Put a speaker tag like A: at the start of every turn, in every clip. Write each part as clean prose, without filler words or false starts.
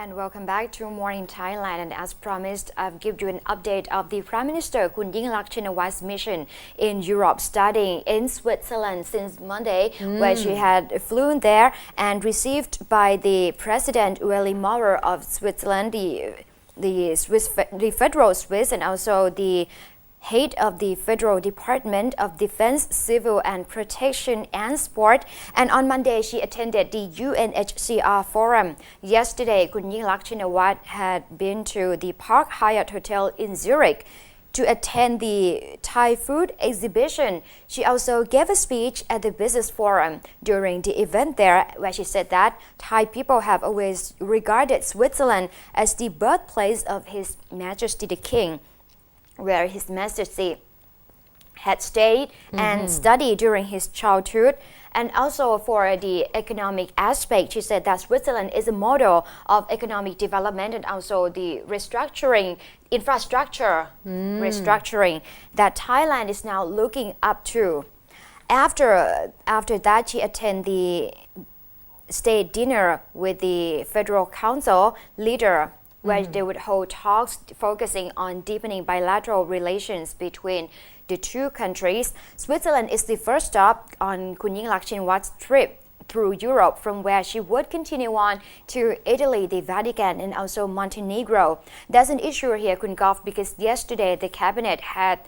A: and welcome back to Morning Thailand. And as promised, I've given you an update of the Prime Minister Kun Yingluck Shinawat's mission in Europe, studying in Switzerland since Monday, where she had flown there and received by the President Ueli Maurer of Switzerland, the Federal Swiss, and also the head of the Federal Department of Defense, Civil and Protection and Sport. And on Monday, she attended the UNHCR Forum. Yesterday, Kun Yingluck Shinawat had been to the Park Hyatt Hotel in Zurich to attend the Thai food exhibition. She also gave a speech at the Business Forum during the event there, where she said that Thai people have always regarded Switzerland as the birthplace of His Majesty the King, where His Majesty had stayed and studied during his childhood. And also for the economic aspect, she said that Switzerland is a model of economic development and also the infrastructure restructuring that Thailand is now looking up to. After that, she attended the state dinner with the Federal Council leader, where they would hold talks focusing on deepening bilateral relations between the two countries. Switzerland is the first stop on Kun Yingluck Shinawat's trip through Europe, from where she would continue on to Italy, the Vatican, and also Montenegro. There's an issue here, Kun Golf, because yesterday the cabinet had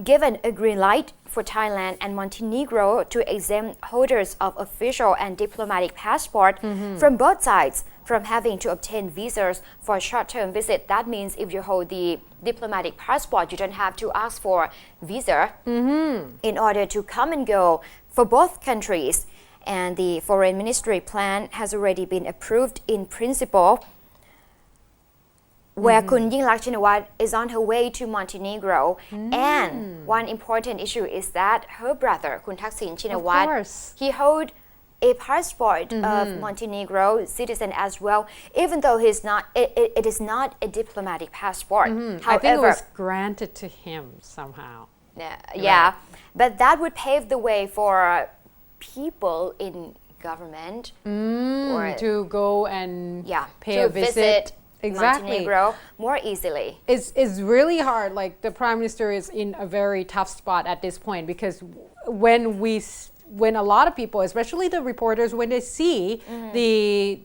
A: given a green light for Thailand and Montenegro to exempt holders of official and diplomatic passport from both sides from having to obtain visas for a short-term visit. That means if you hold the diplomatic passport, you don't have to ask for visa in order to come and go for both countries. And the foreign ministry plan has already been approved in principle, where Kun Yingluck Shinawat is on her way to Montenegro. And one important issue is that her brother, Kun Thaksin Shinawat, he holds a passport of Montenegro citizen as well, even though it is not a diplomatic passport. However,
B: I think it was granted to him somehow.
A: Yeah, but that would pave the way for people in government or
B: to go and pay
A: to
B: a visit.
A: Montenegro more easily.
B: It's really hard. Like, the Prime Minister is in a very tough spot at this point, because when a lot of people, especially the reporters, when they see the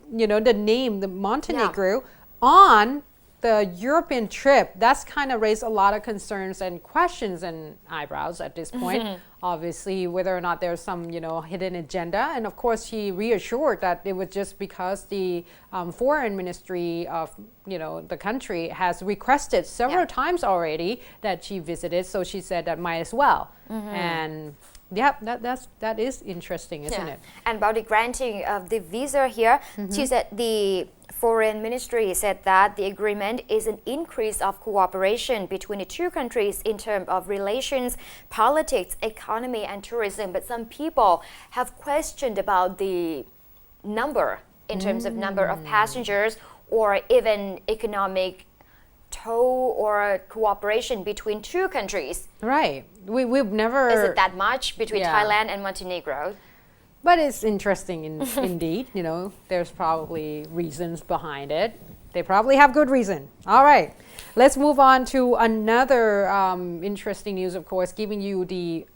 B: name, the Montenegro on the European trip, that's kind of raised a lot of concerns and questions and eyebrows at this point. Obviously, whether or not there's some hidden agenda. And of course, she reassured that it was just because the foreign ministry of the country has requested several times already that she visited. So she said that might as well. And that is interesting, isn't it?
A: And about the granting of the visa here, she said the Foreign Ministry said that the agreement is an increase of cooperation between the two countries in terms of relations, politics, economy, and tourism. But some people have questioned about the number, in terms of number of passengers, or even economic toll or cooperation between two countries.
B: Right. We've never...
A: Is it that much between Thailand and Montenegro?
B: But it's interesting indeed. There's probably reasons behind it. They probably have good reason. All right. Let's move on to another interesting news, of course, giving you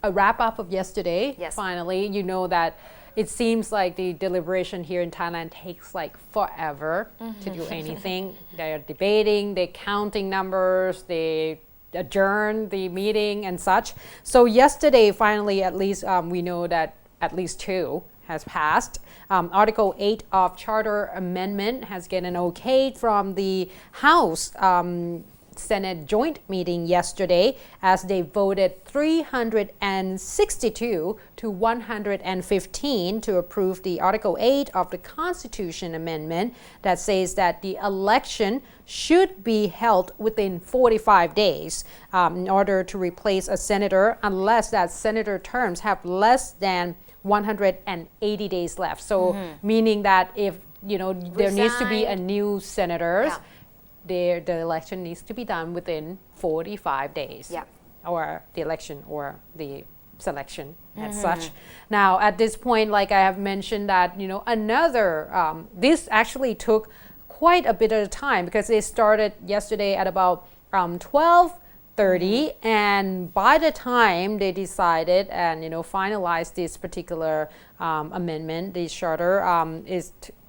B: a wrap-up of yesterday.
A: Yes.
B: Finally, you know that it seems like the deliberation here in Thailand takes like forever to do anything. They're debating, they're counting numbers, they adjourn the meeting and such. So yesterday, finally, at least we know that at least two has passed. Article 8 of Charter Amendment has gotten an okay from the House Senate joint meeting yesterday, as they voted 362 to 115 to approve the Article 8 of the Constitution Amendment that says that the election should be held within 45 days in order to replace a senator, unless that senator terms have less than 180 days left. So meaning that if there needs to be a new senators, the election needs to be done within 45 days. Or the election or the selection as such. Now, at this point, like I have mentioned, that another this actually took quite a bit of time because they started yesterday at about 12:30, and by the time they decided and finalized this particular amendment, the charter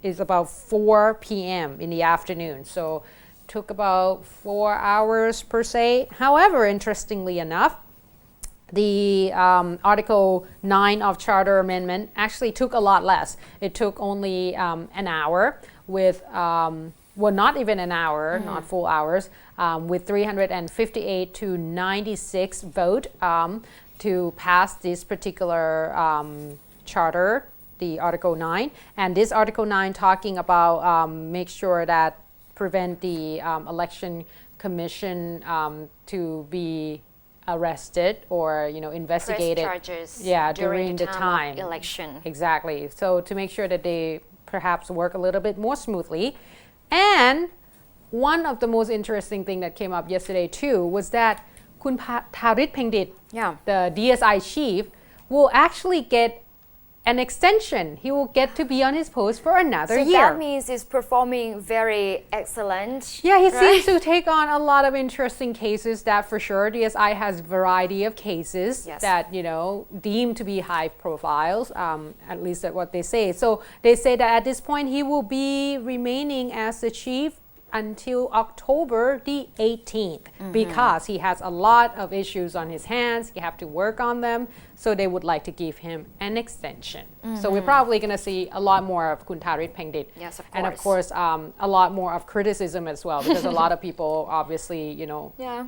B: is about 4 p.m. in the afternoon. So took about 4 hours per se. However, interestingly enough, the Article 9 of Charter Amendment actually took a lot less. It took only an hour with, not even an hour, not full hours, with 358 to 96 vote to pass this particular charter, the Article 9. And this Article 9 talking about make sure that prevent the election commission to be arrested or investigated
A: charges
B: during the time
A: of election.
B: Exactly. So to make sure that they perhaps work a little bit more smoothly. And one of the most interesting thing that came up yesterday too was that Kun Tharit Phengdit, the DSI chief, will actually get an extension. He will get to be on his post for another year.
A: So that means he's performing very excellent.
B: Yeah, he seems to take on a lot of interesting cases. That for sure. DSI has a variety of cases that deemed to be high profiles. At least that's what they say. So they say that at this point he will be remaining as the chief until October the 18th because he has a lot of issues on his hands. He have to work on them. So they would like to give him an extension. So we're probably going to see a lot more of Kun Tharit Phengdit.
A: Yes, of course.
B: And of course, a lot more of criticism as well because a lot of people obviously,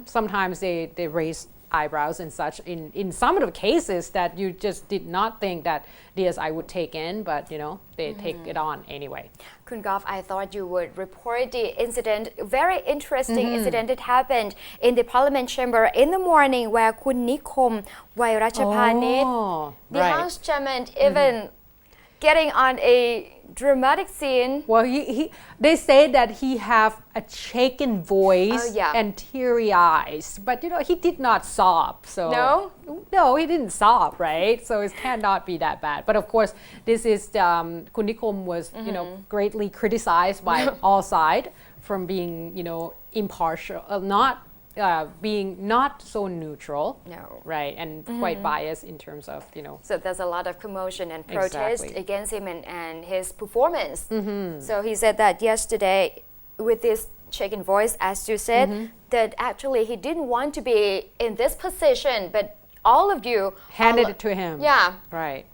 B: sometimes they raise eyebrows and such in some of the cases that you just did not think that DSI would take in, but they take it on anyway.
A: Kun Gov, I thought you would report the incident, very interesting incident that happened in the parliament chamber in the morning where Kun Nikom Vairachaphanit, the House chairman, even getting on a dramatic scene.
B: Well, they say that he have a shaken voice and teary eyes, but he did not sob. So no, he didn't sob, right? So it cannot be that bad. But of course, this is Kun Nikom was greatly criticized by all sides from being impartial, being not so neutral, right, and quite biased in terms of
A: So there's a lot of commotion and protest against him and his performance. So he said that yesterday with this shaken voice, as you said, that actually he didn't want to be in this position, but all of you
B: handed it to him.
A: Yeah,
B: right.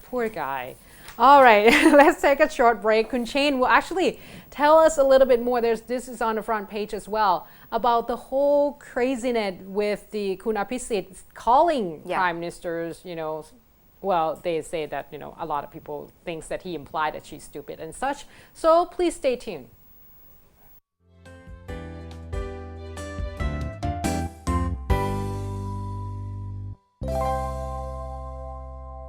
B: Poor guy. All right, let's take a short break. Kun Chain will actually tell us a little bit more. This is on the front page as well about the whole craziness with the Kun Apisit calling prime ministers. Well, they say that a lot of people thinks that he implied that she's stupid and such. So please stay tuned.